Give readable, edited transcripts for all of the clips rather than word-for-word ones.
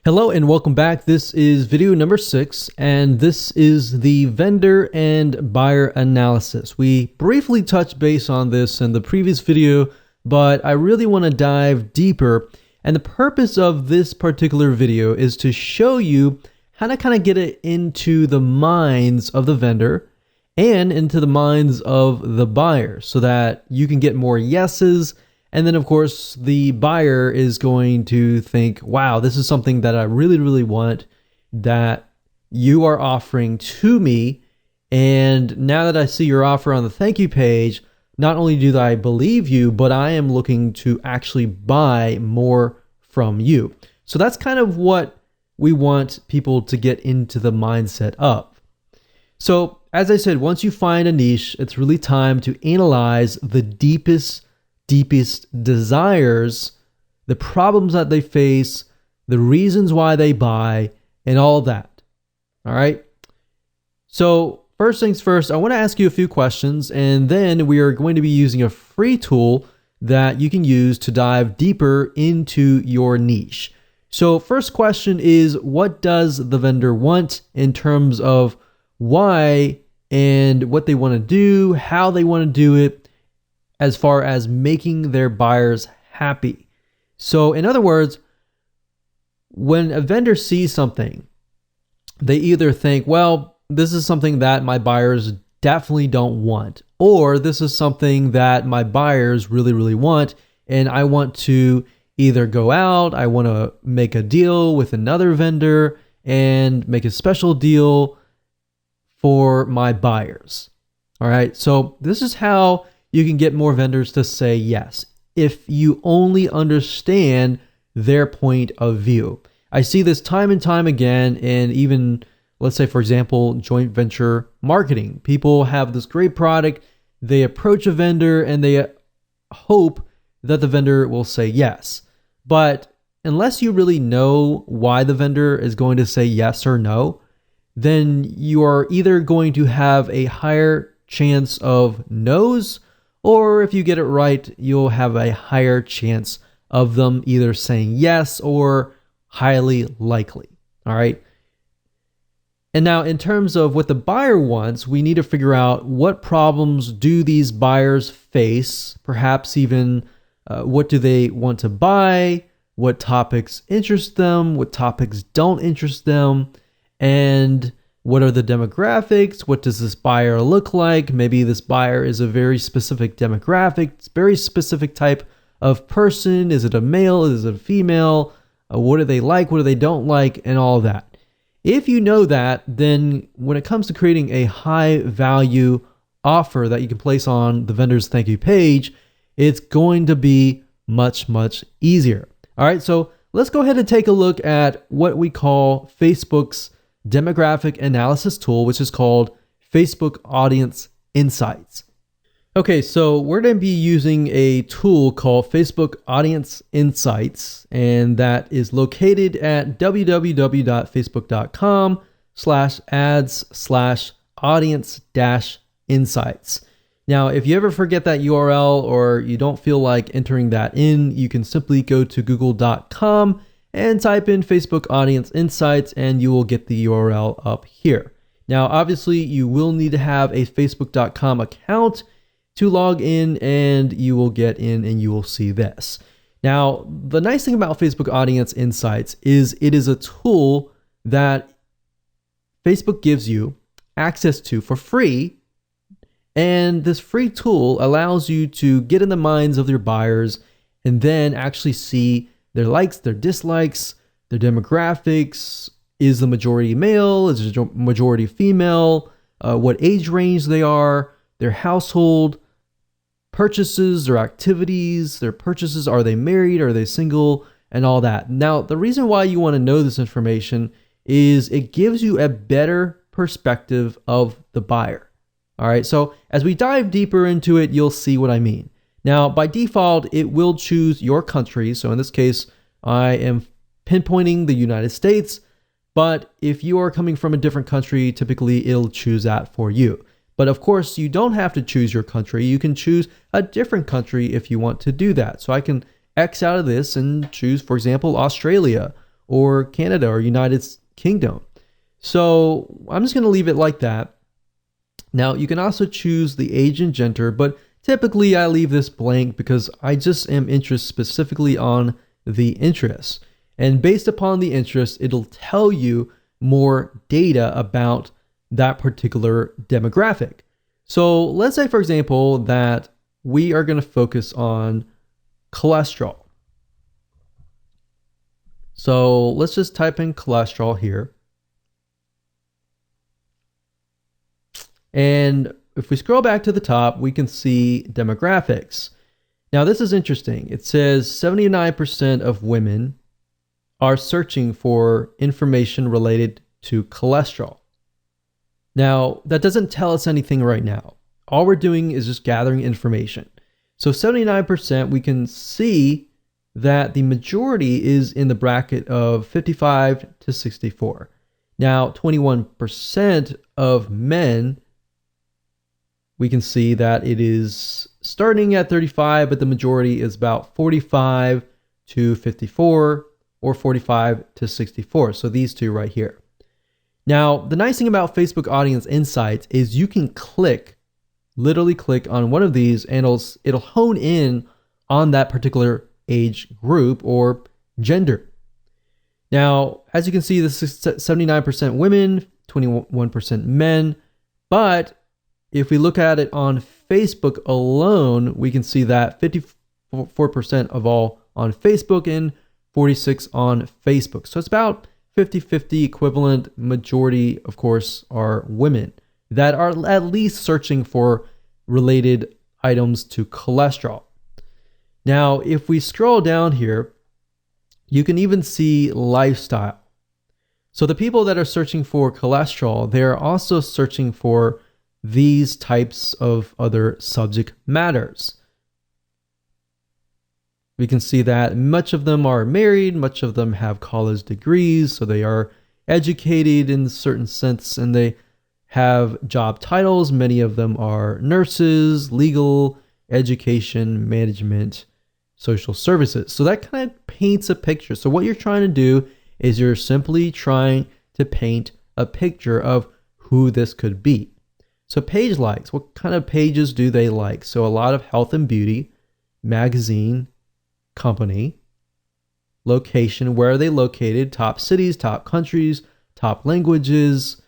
Hello and welcome back. This is video number 6, and this is the vendor and buyer analysis. We briefly touched base on this in the previous video, but I really want to dive deeper. And the purpose of this particular video is to show you how to kind of get it into the minds of the vendor and into the minds of the buyer so that you can get more yeses. And then, of course, the buyer is going to think, wow, this is something that I really, really want that you are offering to me. And now that I see your offer on the thank you page, not only do I believe you, but I am looking to actually buy more from you. So that's kind of what we want people to get into the mindset of. So as I said, once you find a niche, it's really time to analyze the deepest desires, the problems that they face, the reasons why they buy, and all that. All right. So first things first, I want to ask you a few questions, and then we are going to be using a free tool that you can use to dive deeper into your niche. So first question is, what does the vendor want in terms of why and what they want to do, how they want to do it, as far as making their buyers happy. So in other words, when a vendor sees something, they either think, well, this is something that my buyers definitely don't want, or this is something that my buyers really, really want, and I want to either go out, I want to make a deal with another vendor and make a special deal for my buyers. All right, so this is how you can get more vendors to say yes if you only understand their point of view. I see this time and time again, and even, let's say, for example, joint venture marketing. People have this great product, they approach a vendor, and they hope that the vendor will say yes. But unless you really know why the vendor is going to say yes or no, then you are either going to have a higher chance of no's, or if you get it right, you'll have a higher chance of them either saying yes or highly likely. All right. And now in terms of what the buyer wants, we need to figure out what problems do these buyers face, perhaps even what do they want to buy, what topics interest them, what topics don't interest them, and what are the demographics? What does this buyer look like? Maybe this buyer is a very specific demographic, very specific type of person. Is it a male? Is it a female? What do they like? What do they don't like? And all of that. If you know that, then when it comes to creating a high value offer that you can place on the vendor's thank you page, it's going to be much, much easier. All right, so let's go ahead and take a look at what we call Facebook's demographic analysis tool, which is called Facebook Audience Insights. Okay, so we're going to be using a tool called Facebook Audience Insights, and that is located at www.facebook.com/ads/audience-insights. Now, if you ever forget that URL or you don't feel like entering that in, you can simply go to google.com and type in Facebook Audience Insights, and you will get the URL up here. Now, obviously, you will need to have a facebook.com account to log in, and you will get in and you will see this. Now, the nice thing about Facebook Audience Insights is it is a tool that Facebook gives you access to for free, and this free tool allows you to get in the minds of your buyers and then actually see their likes, their dislikes, their demographics. Is the majority male? Is the majority female? What age range they are, their household, purchases, their activities, their purchases. Are they married? Are they single? And all that. Now, the reason why you want to know this information is it gives you a better perspective of the buyer. All right, so as we dive deeper into it, you'll see what I mean. Now, by default, it will choose your country. So in this case, I am pinpointing the United States. But if you are coming from a different country, typically it'll choose that for you. But of course, you don't have to choose your country. You can choose a different country if you want to do that. So I can X out of this and choose, for example, Australia or Canada or United Kingdom. So I'm just going to leave it like that. Now you can also choose the age and gender, but typically I leave this blank because I just am interested specifically on the interests. And based upon the interest, it'll tell you more data about that particular demographic. So let's say, for example, that we are going to focus on cholesterol. So let's just type in cholesterol here. And if we scroll back to the top, we can see demographics. Now, this is interesting. It says 79% of women are searching for information related to cholesterol. Now, that doesn't tell us anything right now. All we're doing is just gathering information. So 79%, we can see that the majority is in the bracket of 55 to 64. Now, 21% of men, we can see that it is starting at 35, but the majority is about 45 to 54 or 45 to 64. So these two right here. Now, the nice thing about Facebook Audience Insights is you can literally click on one of these and it'll hone in on that particular age group or gender. Now, as you can see, this is 79% women, 21% men, but if we look at it on Facebook alone, we can see that 54% of all on Facebook and 46 on Facebook. So it's about 50-50 equivalent. Majority, of course, are women that are at least searching for related items to cholesterol. Now, if we scroll down here, you can even see lifestyle. So the people that are searching for cholesterol, they're also searching for these types of other subject matters. We can see that much of them are married, much of them have college degrees, so they are educated in a certain sense, and they have job titles. Many of them are nurses, legal, education, management, social services. So that kind of paints a picture. So what you're trying to do is you're simply trying to paint a picture of who this could be. So page likes, what kind of pages do they like? So a lot of health and beauty, magazine, company, location, where are they located, top cities, top countries, top languages,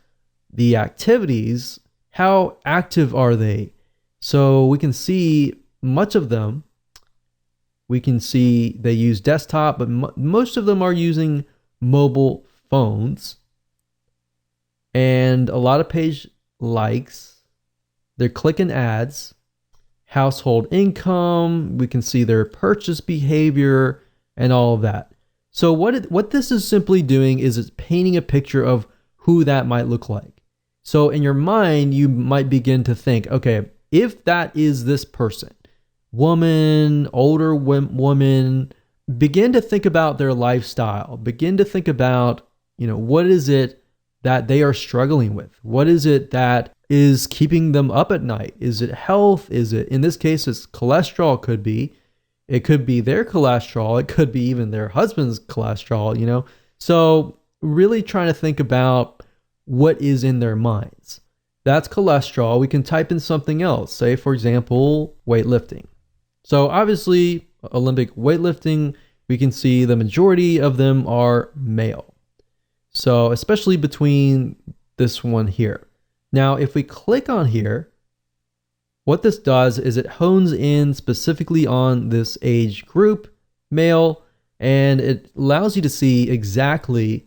the activities, how active are they? So we can see much of them. We can see they use desktop, but most of them are using mobile phones. And a lot of page likes. They're clicking ads. Household income, we can see their purchase behavior and all of that. So what this is simply doing is it's painting a picture of who that might look like. So in your mind, you might begin to think, okay, if that is this person, woman, older woman, begin to think about their lifestyle. Begin to think about, what is it that they are struggling with? What is it that is keeping them up at night? Is it health? Is it, in this case, it's cholesterol could be. It could be their cholesterol. It could be even their husband's cholesterol, So really trying to think about what is in their minds. That's cholesterol. We can type in something else. Say, for example, weightlifting. So obviously, Olympic weightlifting, we can see the majority of them are male. So especially between this one here. Now, if we click on here, what this does is it hones in specifically on this age group, male, and it allows you to see exactly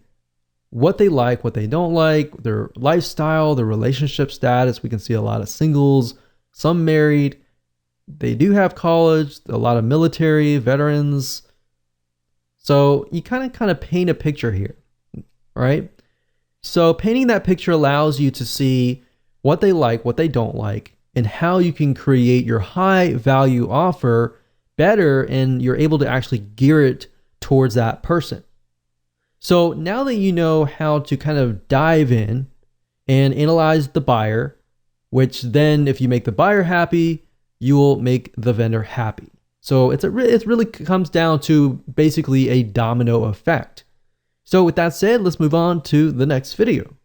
what they like, what they don't like, their lifestyle, their relationship status. We can see a lot of singles, some married. They do have college, a lot of military, veterans. So you kind of paint a picture here, right? So painting that picture allows you to see what they like, what they don't like, and how you can create your high value offer better, and you're able to actually gear it towards that person. So now that you know how to kind of dive in and analyze the buyer, which then if you make the buyer happy, you will make the vendor happy. So it really comes down to basically a domino effect. So with that said, let's move on to the next video.